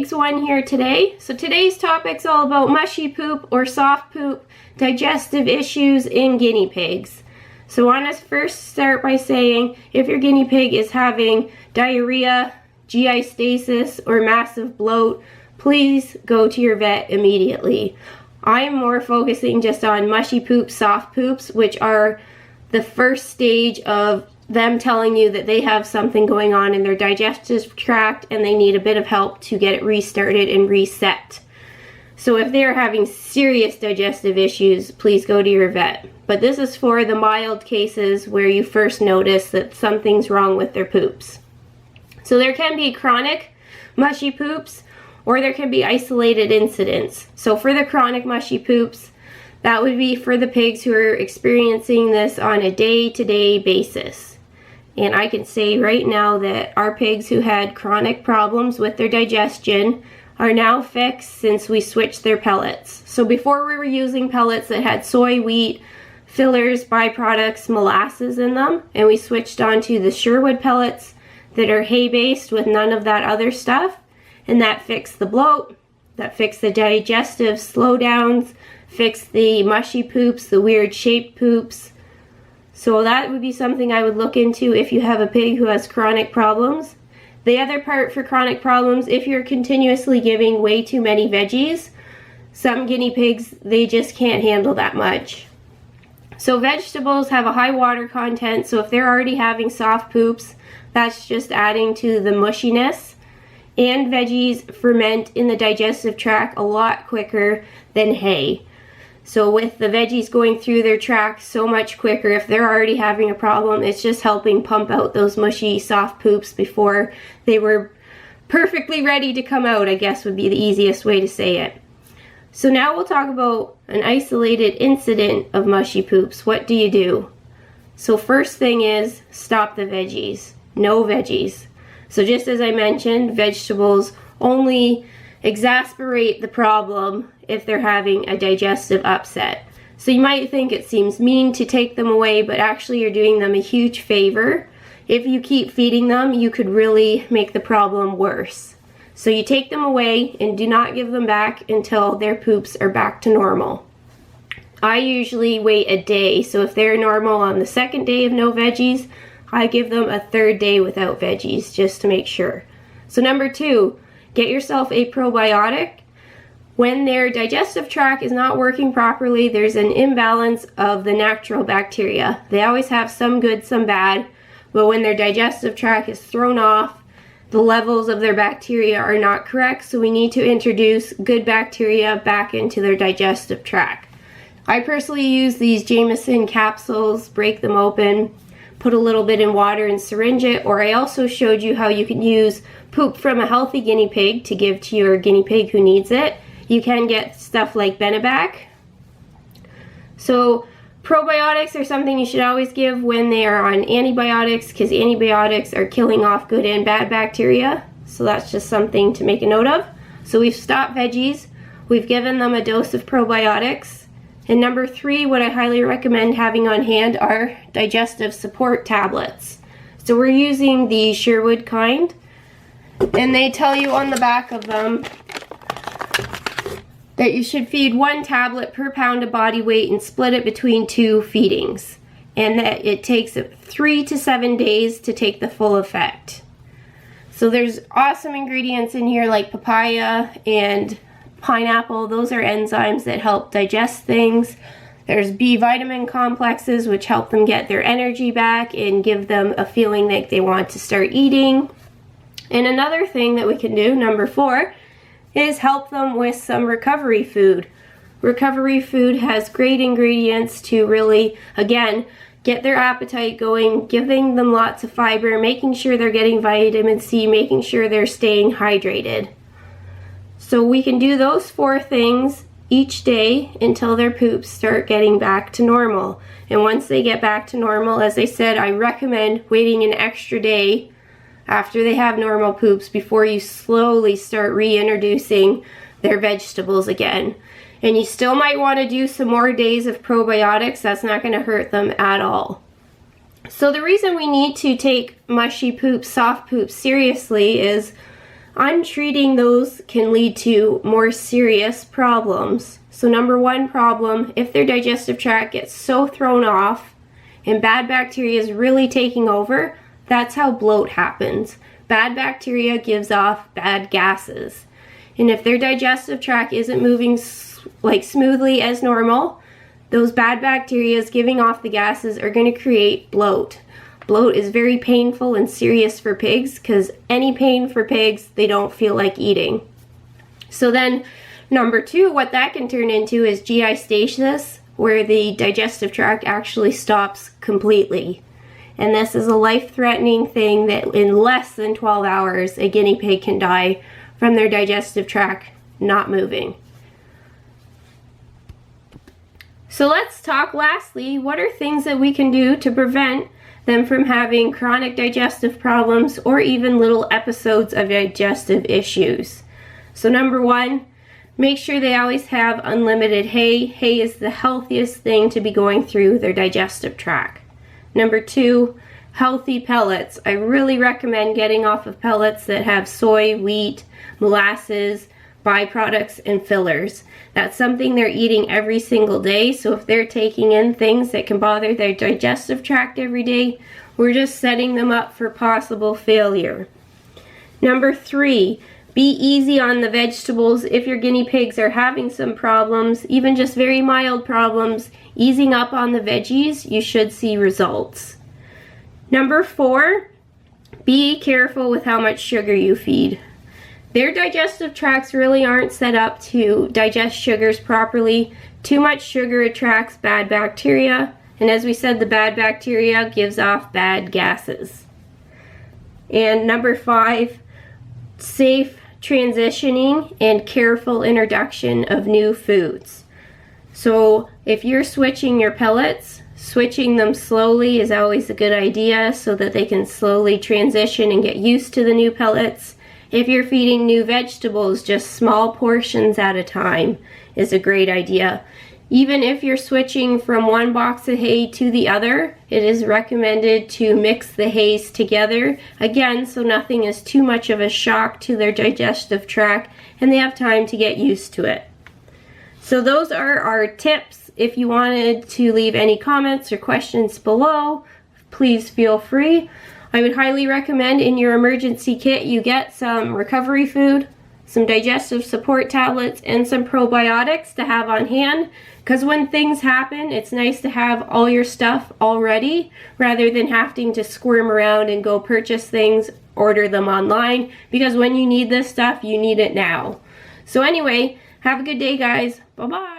pigs one here today. So today's topic's all about mushy poop or soft poop, digestive issues in guinea pigs. So I want to first start by saying if your guinea pig is having diarrhea, GI stasis, or massive bloat, please go to your vet immediately. I'm more focusing just on mushy poops, soft poops, which are the first stage of them telling you that they have something going on in their digestive tract and they need a bit of help to get it restarted and reset. So if they're having serious digestive issues, please go to your vet. But this is for the mild cases where you first notice that something's wrong with their poops. So there can be chronic mushy poops or there can be isolated incidents. So for the chronic mushy poops, that would be for the pigs who are experiencing this on a day-to-day basis. And I can say right now that our pigs who had chronic problems with their digestion are now fixed since we switched their pellets. So before we were using pellets that had soy, wheat, fillers, byproducts, molasses in them, and we switched on to the Sherwood pellets that are hay-based with none of that other stuff, and that fixed the bloat, that fixed the digestive slowdowns, fixed the mushy poops, the weird shaped poops. So that would be something I would look into if you have a pig who has chronic problems. The other part for chronic problems, if you're continuously giving way too many veggies, some guinea pigs, they just can't handle that much. So vegetables have a high water content, so if they're already having soft poops, that's just adding to the mushiness. And veggies ferment in the digestive tract a lot quicker than hay. So with the veggies going through their tract so much quicker, if they're already having a problem, it's just helping pump out those mushy, soft poops before they were perfectly ready to come out, I guess would be the easiest way to say it. So now we'll talk about an isolated incident of mushy poops. What do you do? So first thing is stop the veggies. No veggies. So just as I mentioned, vegetables only exacerbate the problem if they're having a digestive upset. So you might think it seems mean to take them away, but actually you're doing them a huge favor. If you keep feeding them, you could really make the problem worse. So you take them away and do not give them back until their poops are back to normal. I usually wait a day, so if they're normal on the second day of no veggies, I give them a third day without veggies just to make sure. So number 2, get yourself a probiotic. When their digestive tract is not working properly, there's an imbalance of the natural bacteria. They always have some good, some bad, but when their digestive tract is thrown off, the levels of their bacteria are not correct, so we need to introduce good bacteria back into their digestive tract. I personally use these Jameson capsules, break them open, put a little bit in water and syringe it, or I also showed you how you can use poop from a healthy guinea pig to give to your guinea pig who needs it. You can get stuff like Benebac. So probiotics are something you should always give when they are on antibiotics, because antibiotics are killing off good and bad bacteria. So that's just something to make a note of. So we've stopped veggies. We've given them a dose of probiotics. And number 3, what I highly recommend having on hand are digestive support tablets. So we're using the Sherwood kind, and they tell you on the back of them that you should feed 1 tablet per pound of body weight and split it between 2 feedings, and that it takes 3 to 7 days to take the full effect. So there's awesome ingredients in here like papaya and pineapple. Those are enzymes that help digest things. There's B vitamin complexes which help them get their energy back and give them a feeling like they want to start eating. And another thing that we can do, number 4, is help them with some recovery food. Recovery food has great ingredients to really, again, get their appetite going, giving them lots of fiber, making sure they're getting vitamin C, making sure they're staying hydrated. So we can do those 4 things each day until their poops start getting back to normal. And once they get back to normal, as I said, I recommend waiting an extra day after they have normal poops before you slowly start reintroducing their vegetables again. And you still might want to do some more days of probiotics. That's not going to hurt them at all. So the reason we need to take mushy poop, soft poop seriously is Untreating those can lead to more serious problems. So number one problem, if their digestive tract gets so thrown off and bad bacteria is really taking over, that's how bloat happens. Bad bacteria gives off bad gases. And if their digestive tract isn't moving like smoothly as normal, those bad bacteria giving off the gases are going to create bloat. Bloat is very painful and serious for pigs because any pain for pigs, they don't feel like eating. So then number two, what that can turn into is GI stasis, where the digestive tract actually stops completely. And this is a life-threatening thing that in less than 12 hours, a guinea pig can die from their digestive tract not moving. So let's talk lastly, what are things that we can do to prevent them from having chronic digestive problems or even little episodes of digestive issues. So number one, make sure they always have unlimited hay. Hay is the healthiest thing to be going through their digestive tract. Number two, healthy pellets. I really recommend getting off of pellets that have soy, wheat, molasses, byproducts, and fillers. That's something they're eating every single day, so if they're taking in things that can bother their digestive tract every day, we're just setting them up for possible failure. Number three, be easy on the vegetables. If your guinea pigs are having some problems, even just very mild problems, easing up on the veggies, you should see results. Number four, be careful with how much sugar you feed. Their digestive tracts really aren't set up to digest sugars properly. Too much sugar attracts bad bacteria, and as we said, the bad bacteria gives off bad gases. And number five, safe transitioning and careful introduction of new foods. So if you're switching your pellets, switching them slowly is always a good idea so that they can slowly transition and get used to the new pellets. If you're feeding new vegetables, just small portions at a time is a great idea. Even if you're switching from one box of hay to the other, it is recommended to mix the hays together, again, so nothing is too much of a shock to their digestive tract and they have time to get used to it. So those are our tips. If you wanted to leave any comments or questions below, please feel free. I would highly recommend in your emergency kit you get some recovery food, some digestive support tablets, and some probiotics to have on hand, because when things happen, it's nice to have all your stuff already rather than having to squirm around and go purchase things, order them online, because when you need this stuff, you need it now. So anyway, have a good day, guys. Bye-bye.